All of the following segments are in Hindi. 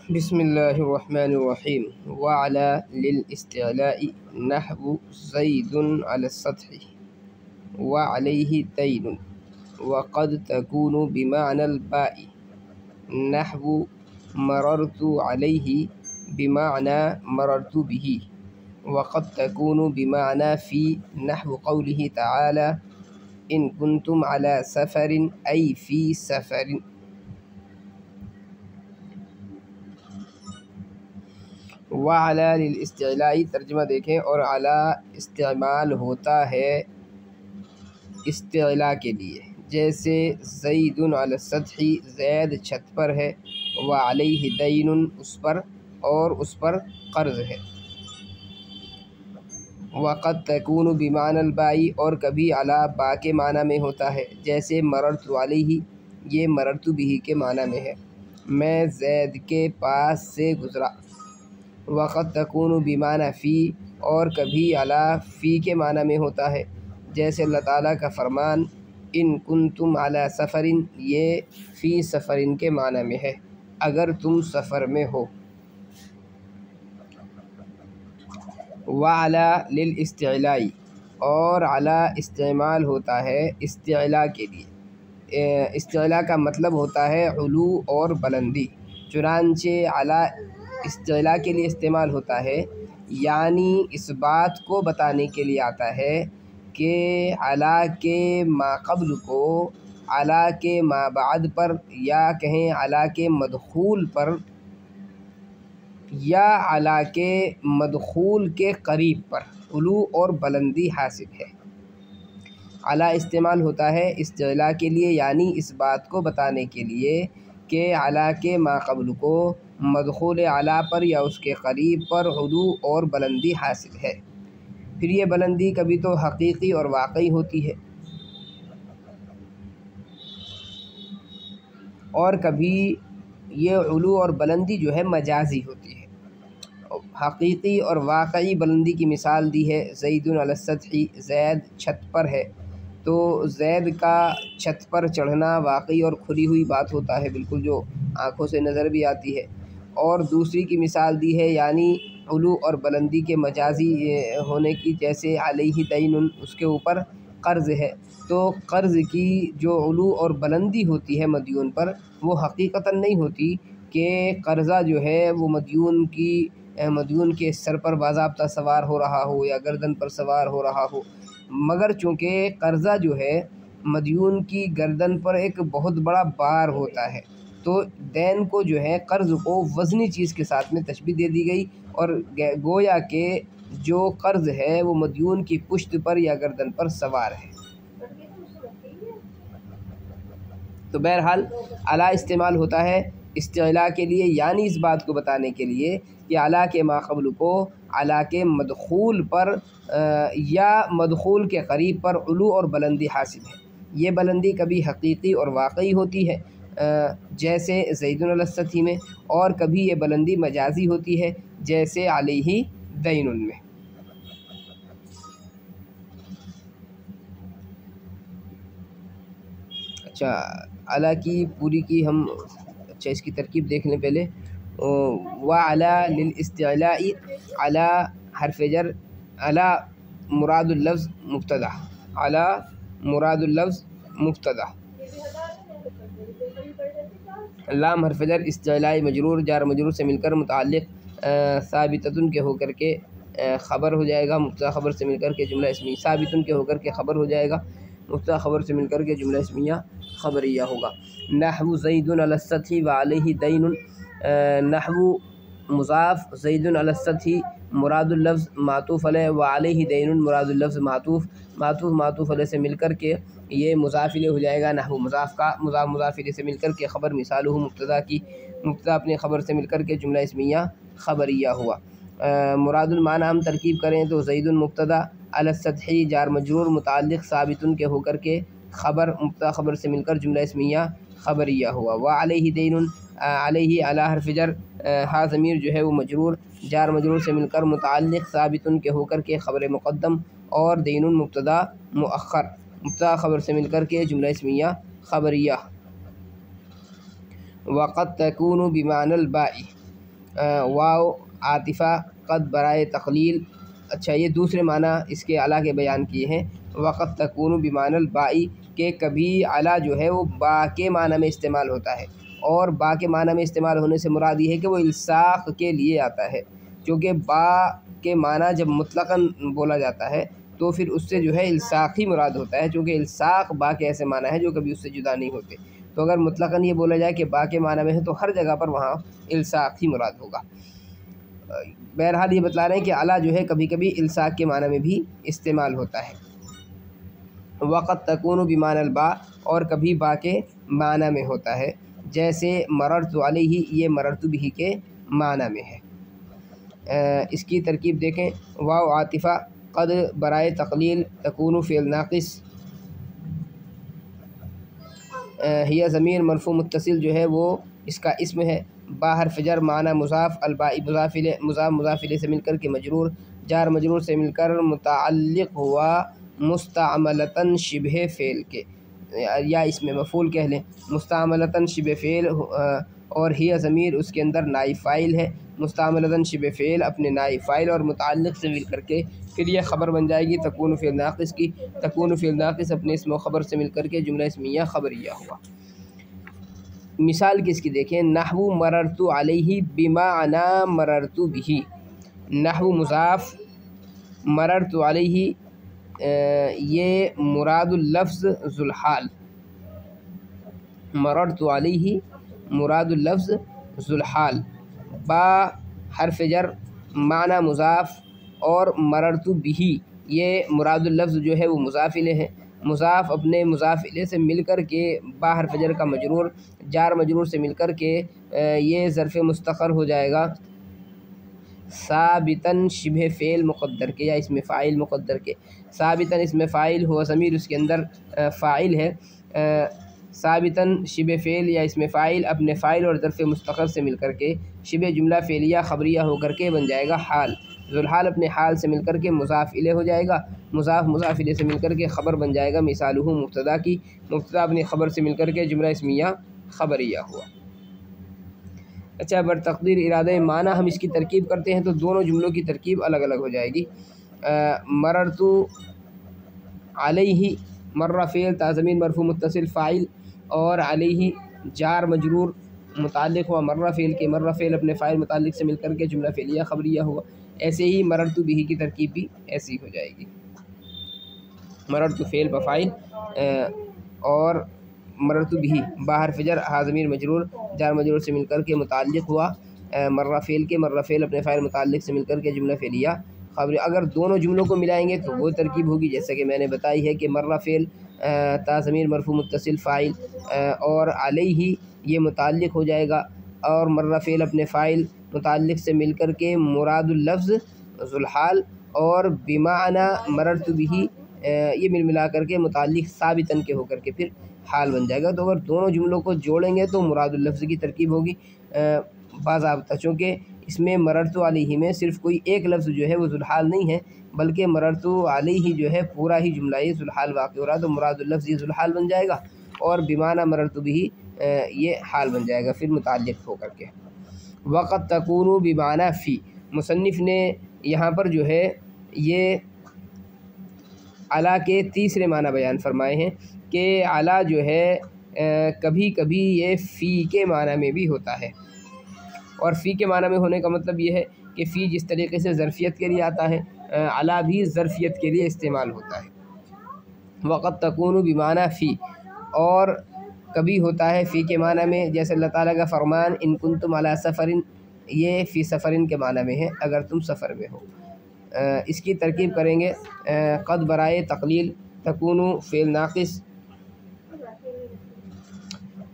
बिस्मिल्लाहिर्रहमानिर्रहीम व अला लिल इस्तिला'i नहवु ज़ैदुन अला सत्हि व अलैहि दैनुन व क़द तकूनु बिमानल बाई नहवु मररतु अलैहि बिमाना मररतु बिही व क़द तकूनु बिमाना फ़ी नहवु क़ौलिहि तआला इन कुंतुम अला सफ़रिन ऐ फ़ी सफ़रिन। व अला लिल इस्तिला'i तर्जुमा देखें। और अला इस्तेमाल होता है इस्तिला के लिए, जैसे ज़ैदुन अला सत्हि ज़ैद छत पर है, व अलैहि दैनुन उस पर और उस पर कर्ज़ है। व क़द तकूनु बिमानल बाई और कभी अला बा के माना में होता है, जैसे मररतु अलैहि ये मररतु बिही के माना में है, मैं ज़ैद के पास से गुज़रा। व क़द तकूनु बिमाना फ़ी और कभी अला फ़ी के माना में होता है, जैसे अल्लाह ताला का फरमान इन कुंतुम अला सफ़रिन ये फ़ी सफ़रिन के माना में है, अगर तुम सफ़र में हो। व अला लिल इस्तिला'i और अला इस्तेमाल होता है इस्तिला के लिए। इस्तिला का मतलब होता है उलू और बुलंदी, चुनांचे अला इस्तिला के लिए इस्तेमाल होता है, यानी इस बात को बताने के लिए आता है कि अला के माक़ब्ल को अला के माबाद पर, या कहें अला के मदखूल पर, या अला के मदखूल के करीब पर उलू और बुलंदी हासिल है। अला इस्तेमाल होता है इस्तिला के लिए, यानी इस बात को बताने के लिए कि अला के माक़ब्ल को मदखूल अला पर या उसके करीब पर उलू और बुलंदी हासिल है। फिर ये बुलंदी कभी तो हकीकी और वाकई होती है, और कभी ये उलू और बुलंदी जो है मजाजी होती है। हकीकी और वाकई बुलंदी की मिसाल दी है ज़ैदुन अला सत्हि ज़ैद छत पर है, तो ज़ैद का छत पर चढ़ना वाकई और खुली हुई बात होता है, बिल्कुल जो आँखों से नज़र भी आती है। और दूसरी की मिसाल दी है यानी उलू और बुलंदी के मजाजी होने की, जैसे अलैहि दैनुन उसके ऊपर कर्ज़ है, तो कर्ज़ की जो उलू और बुलंदी होती है मदयून पर, वो हकीकतन नहीं होती कि कर्ज़ा जो है वो मदयून के सर पर बाज़ाब्ता सवार हो रहा हो या गर्दन पर सवार हो रहा हो, मगर चूँकि कर्ज़ा जो है मदयून की गर्दन पर एक बहुत बड़ा बार होता है, तो दैन को जो है कर्ज़ को वज़नी चीज़ के साथ में तशबीह दे दी गई, और गोया के जो कर्ज़ है वो मदयून की पुश्त पर या गर्दन पर सवार है। तो बहरहाल अला इस्तेमाल होता है इस्तिला के लिए, यानी इस बात को बताने के लिए कि अला के माक़ब्ल को अला के मदखूल पर या मदखूल के करीब पर उलू और बुलंदी हासिल है। ये बुलंदी कभी हकीकी और वाकई होती है, जैसे ज़ैदुन अला सत्हि में, और कभी ये बुलंदी मजाजी होती है, जैसे अलैहि दैनुन में। अच्छा, अला की पूरी की हम इसकी तरकीब देख लें पहले। व अला लिल इस्तिला'i अला हर्फ़ जर, अला मुरादुल लफ्ज़ मुब्तदा, अला मुरादुल लफ्ज़ मुब्तदा, लाम हर्फ़ जर इस्तिला'i मजरूर जार मजरूर से मिलकर मुतअल्लिक़ साबिततुन के होकर के ख़बर हो जाएगा, मुब्तदा ख़बर से मिलकर के जुमला इस्मी, साबितुन के होकर के ख़बर हो जाएगा, मुब्तदा ख़बर से मिलकर के जुमला इस्मिया ख़बरिया होगा। नहवु ज़ैदुन अला सत्हि व अलैहि दैनुन, नहवु मुज़ाफ़, ज़ैदुन अला सत्हि मुरादुल लफ्ज़ मातूफ़ अलैह, व अलैहि दैनुन मुरादुल लफ्ज़ मातूफ़ अलैह से मिलकर के ये मुज़ाफ़ इलैह हो जाएगा। नहवु मुज़ाफ़ का मुज़ाफ़ इलैह से मिलकर के ख़बर मिसालुहु मुब्तदा की, मुब्तदा अपने ख़बर से मिलकर के जुमला इस्मिया ख़बरिया हुआ। मुरादुल माना हम तरकीब करें तो ज़ैदुन मुब्तदा अला सत्हि जार मजरूर मुतअल्लिक़ साबितुन के होकर के ख़बर मुब्तदा ख़बर से मिलकर जुमला इस्मिया ख़बरिया हुआ। व अलैहि दैनुन, अलैहि अला हर्फ़ जर, हा ज़मीर जो है वो मजरूर जार मजरूर से मिलकर मुतअल्लिक़ साबितुन के होकर के ख़बर मुक़द्दम, और दैनुन मुब्तदा मुअख्खर मुब्तदा ख़बर से मिलकर के जुमला इस्मिया ख़बरिया। व क़द तकूनु बिमानल बाई वाव आतिफ़ा क़द बराए तक़लील। अच्छा, ये दूसरे माना इसके अला के बयान किए हैं। वक़त तकूनु बिमानल बाई, के कभी अला जो है वो बा के माना में इस्तेमाल होता है, और बा के माना में इस्तेमाल होने से मुराद ये है कि वो इल्साक़ के लिए आता है। क्योंकि बा के माना जब मुतलक़न बोला जाता है तो फिर उससे जो है इल्साक़ ही मुराद होता है, चूँकि इल्साक़ बा के ऐसे माना है जो कभी उससे जुदा नहीं होते। तो अगर मुतलक़न ये बोला जाए कि बा के माना में है तो हर जगह पर वहाँ इल्साक़ ही मुराद होगा। बहरहाल ये बतला रहे हैं कि अला जो है कभी कभी इल्साक़ के माना में भी इस्तेमाल होता है। वक़त तकूनु बिमानल बा, और कभी बा के माना में होता है, जैसे मररतु अलैहि, ये मररतु बिही के माना में है। इसकी तरकीब देखें। वाव आतिफ़ा क़द बराए तक़लील तकूनु फ़िअल नाक़िस, हिया ज़मीर मरफ़ू मुत्तसिल जो है वो इसका इस्म है। बा हर्फ़ जर माना मुज़ाफ़, अलबाई मुज़ाफ़ इलैह, मुज़ाफ़ मुज़ाफ़ इलैह से मिलकर के मजरूर, जार मजरूर से मिलकर मुतअल्लिक़ हुआ मुस्तअमलतन शिबह फ़ेल के, या इसमें मफ़ूल कह लें। मुस्तअमलतन शिबह फ़ेल, और हिया ज़मीर उसके अंदर नाइब फ़ाइल है। मुस्तअमलतन शिबह फ़ेल अपने नाइब फ़ाइल और मुतअल्लिक़ से मिल कर के फिर यह ख़बर बन जाएगी तकूनु फ़िअल नाक़िस की। तकूनु फ़िअल नाक़िस अपने इस्म व ख़बर से मिल कर के जुमला इस्मिया ख़बरिया हुआ। मिसाल किसकी देखें। नहवु मररतु अलैहि बिमाअना मररतु बिही। नहवु मुज़ाफ़, मररतु अलैहि ये मुरादुल लफ्ज़ ज़ुलहाल, मररतु अलैहि मुरादुल लफ्ज़ ज़ुलहाल। बा हर्फ़ जर माना मुज़ाफ़, और मररतु बिही ये मुरादुल लफ्ज़ जो है वो मुज़ाफ़ इलैह है। मुज़ाफ़ अपने मुज़ाफ़ इलैह से मिल कर के, बा हर्फ़ जर का मजरूर, जार मजरूर से मिल कर के ये ज़र्फ़ मुस्तक़र हो जाएगा साबितन शिबह फ़ेल मुक़द्दर के, या इसमें फ़ाइल मुक़द्दर के। साबितन इसमें फ़ाइल हुआ ज़मीर उसके अंदर फ़ाइल है। साबितन शिबह फ़ेल या इसमें फ़ाइल अपने फ़ाइल और ज़र्फ़ मुस्तक़र से मिल कर के शिबह जुमला फ़ेलिया ख़बरिया होकर के बन जाएगा हाल। ज़ुलहाल अपने हाल से मिल कर के मुज़ाफ़ इलैह हो जाएगा। मुज़ाफ़ मुज़ाफ़ इलैह से मिल कर के ख़बर बन जाएगा मिसालुहु मुब्तदा की। मुब्तदा अपनी ख़बर से मिल कर के जुमला इस्मिया ख़बरिया हुआ। अच्छा, बर तक़दीर इरादे माना हम इसकी तरकीब करते हैं तो दोनों जुमलों की तरकीब अलग अलग हो जाएगी। मररतु अलैहि, मर्रा फ़ेल ताज़मीन मरफ़ू मुत्तसिल फ़ाइल, और अलैहि जार मजरूर मुताल्लिक़ हुआ मर्रा फ़ेल के। मर्रा फ़ेल अपने फ़ाइल मुताल्लिक़ से मिलकर के जुमला फ़ेलिया ख़बरिया हुआ। ऐसे ही मररतु बिही की तरकीब भी ऐसी हो जाएगी। मररतु फ़ेल बफ़ाइल, और मररतु बिही बा हर्फ़ जर हा ज़मीर मजरूर, जार मजरूर से मिलकर के मुताल्लिक़ हुआ मर्रा फ़ेल के। मर्रा फ़ेल अपने फ़ाइल मुताल्लिक़ से मिलकर के जुमला फ़ेलिया ख़बर। अगर दोनों जुमलों को मिलाएंगे तो वो तरकीब होगी जैसे कि मैंने बताई है कि मर्रा फ़ेल ता ज़मीर मरफ़ू मुत्तसिल फ़ाइल, और अलैहि ये मुताल्लिक़ हो जाएगा, और मर्रा फ़ेल अपने फ़ाइल मुताल्लिक़ से मिल कर के मुरादुल लफ्ज़ ज़ुलहाल, और बिमाअना मररतु बिही ये मिला कर के मुताल्लिक़ साबितन के होकर के फिर हाल बन जाएगा। तो अगर दोनों जुमलों को जोड़ेंगे तो मुरादुल लफ्ज़ की तरकीब होगी बाज़ाब्ता, चूँकि इसमें मररतु अलैहि में सिर्फ़ कोई एक लफ्ज़ जो है वो ज़ुलहाल नहीं है, बल्कि मररतु अलैहि जो है पूरा ही जुमला ये ज़ुलहाल वाक़ हो रहा है, तो मुरादुल लफ्ज़ ये ज़ुलहाल बन जाएगा, और बिमाना मररतु बिही ये हाल बन जाएगा फिर मुताल्लिक़ होकर के। वक़त तकूनु बिमाना फ़ी, मुसन्निफ़ ने यहाँ पर जो है ये अला के तीसरे माना बयान फरमाए हैं कि अला जो है कभी कभी ये फ़ी के माना में भी होता है। और फ़ी के माना में होने का मतलब ये है कि फ़ी जिस तरीके से ज़रफ़ियत के लिए आता है, अला भी ज़रफ़ियत के लिए इस्तेमाल होता है। वक़त तकूनु बिमाना फ़ी, और कभी होता है फ़ी के माना में, जैसे अल्लाह ताला का फ़रमान इन कुंतुम अला सफ़रिन, ये फ़ी सफ़रिन के माना में है, अगर तुम सफ़र में हो। इसकी तरकीब करेंगे। क़द बराए तक़लील तकूनु फ़ेल नाक़िस,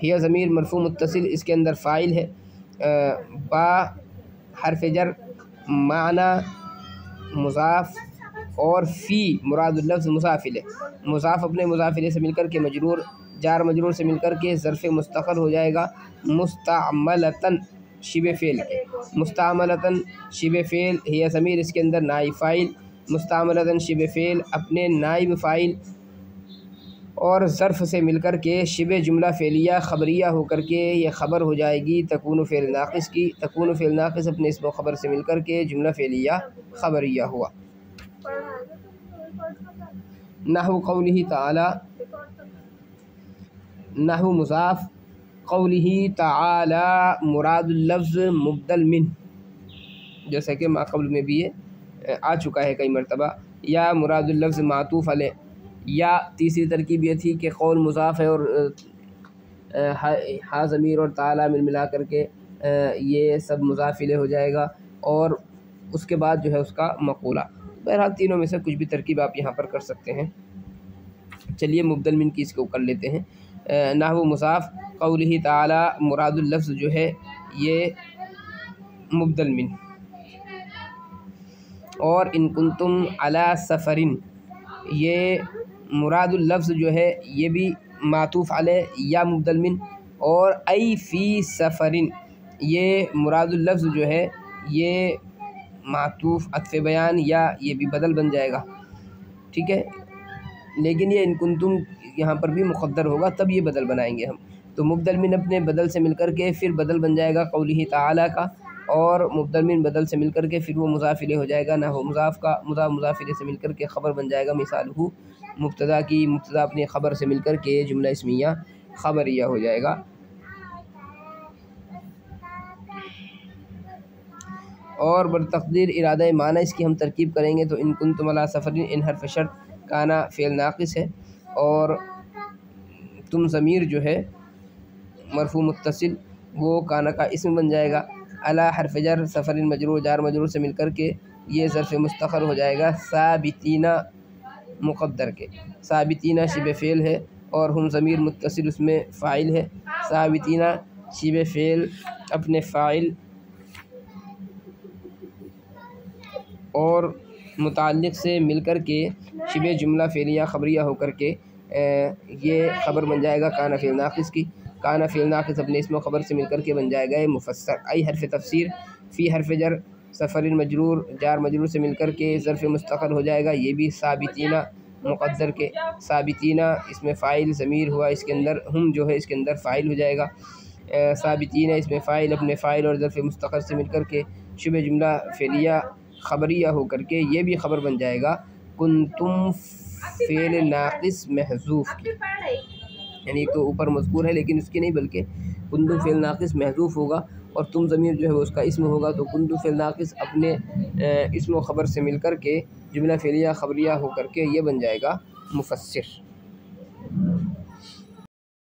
हिया ज़मीर मरफ़ू मुत्तसिल इसके अंदर फ़ाइल है। बा हर्फ़ जर माना मुज़ाफ़, और फ़ी मुरादुल लफ्ज़ मुज़ाफ़ इलैह। मुज़ाफ़ अपने मुज़ाफ़ इलैह से मिलकर के मजरूर, जार मजरूर से मिलकर के ज़र्फ़ मुस्तक़र हो जाएगा मुस्तअमलतन शिबह फ़ेल के। मुस्तअमलतन शिबह फ़ेल हिया ज़मीर इसके अंदर नाइब फ़ाइल, मुस्तअमलतन शिबह फ़ेल अपने नाइब फ़ाइल और ज़र्फ़ से मिलकर के शिबे जुमला फ़ेलिया ख़बरिया होकर के ये ख़बर हो जाएगी तकूनु फ़ेल नाक़िस की। तकूनु फ़ेल नाक़िस अपने इस्म ख़बर से मिलकर के जुमला फ़ेलिया ख़बरिया हुआ। नहु क़ौलिही तआला, नहु मुज़ाफ़, क़ौलिही तआला मुरादुल लफ्ज़ मुबदल मिन, जैसा कि माक़बल में भी ये आ चुका है कई मरतबा। या मुरादुल लफ्ज़ मातूफ़ अलैह, या तीसरी तरकीब ये थी कि क़ौल मुज़ाफ़ है और हा ज़मीर और ताला मिला कर के ये सब मुज़ाफ़ इलैह हो जाएगा और उसके बाद जो है उसका मक़ूला। बहरहाल तीनों में से कुछ भी तरकीब आप यहाँ पर कर सकते हैं। चलिए मुबदल मिन की इसको कर लेते हैं। नहु मुज़ाफ़, क़ौलिही ताला मुरादुल लफ्ज़ जो है ये मुबदल मिन, और इन कुंतुम अला सफ़रिन, ये मुरादुल लफ्ज़ जो है ये भी मातूफ़ अलैह या मुबदल मिन, और ऐ फ़ी सफ़रिन, ये मुरादुल लफ्ज़ जो है ये मातूफ़ अत्फ़े बयान या ये भी बदल बन जाएगा, ठीक है। लेकिन ये इन कुंतुम यहाँ पर भी मुक़द्दर होगा तब ये बदल बनाएंगे हम। तो मुबदल मिन अपने बदल से मिलकर के फिर बदल बन जाएगा क़ौलिही ताला का, और मुबदल मिन बदल से मिलकर के फिर वो मुज़ाफ़ इलैह हो जाएगा। ना हो मुज़ाफ़ का मुज़ाफ़ इलैह से मिलकर के ख़बर बन जाएगा मिसालहू मुब्तदा की, मुब्तदा अपनी ख़बर से मिलकर के जुमला इस्मिया ख़बरिया हो जाएगा। और बतक़दीर इरादा माना इसकी हम तरकीब करेंगे तो इन कुंतुम अला सफ़रिन, इन हर्फ़ शर्त काना फ़ेल नाक़िस है, और तुम ज़मीर जो है मरफ़ू मुत्तसिल वो काना का इस्म बन जाएगा। अला हर्फ़ जर, सफ़रिन मजरूर जार मजरूर से मिलकर के ये ज़र्फ़ मुस्तक़र हो जाएगा साबितीना मुक़द्दर के। साबितीना शिबे फ़ेल है और हम ज़मीर मुत्तसिल उसमें फ़ाइल है। साबितीना शिबे फ़ेल अपने फ़ाइल और मुताल्लिक़ से मिलकर के शिबे जुमला फ़ेलिया ख़बरिया होकर के ये ख़बर बन जाएगा काना फ़ेल नाक़िस की। काना फ़ेल नाक़िस अपने इस्म ख़बर से मिलकर के बन जाएगा ये मुफ़स्सर। आई हर्फ़ तफ़सीर, फ़ी हर्फ़ जर, सफ़रिन मजरूर जार मजरूर से मिलकर के ज़र्फ़ मुस्तक़र हो जाएगा, ये भी साबितीना मुक़द्दर के। साबितीना इसमें फ़ाइल ज़मीर हुआ, इसके अंदर हम जो है इसके अंदर फ़ाइल हो जाएगा। साबितीना इसमें फ़ाइल अपने फ़ाइल और ज़र्फ़ मुस्तक़र से मिलकर के शिबे जुमला फ़ेलिया ख़बरिया होकर के ये भी ख़बर बन जाएगा कुंतुम फ़ेल नाक़िस महज़ूफ़ की। यानी तो ऊपर मज़कूर है लेकिन उसकी नहीं बल्कि कुंतुम फ़ेल नाक़िस महज़ूफ़ होगा और तुम ज़मीर जो है वो उसका इस्म होगा। तो कुंतुम फ़ेल नाक़िस अपने इस्म व ख़बर से मिलकर के जुमला फ़ेलिया ख़बरिया होकर के ये बन जाएगा मुफ़स्सिर।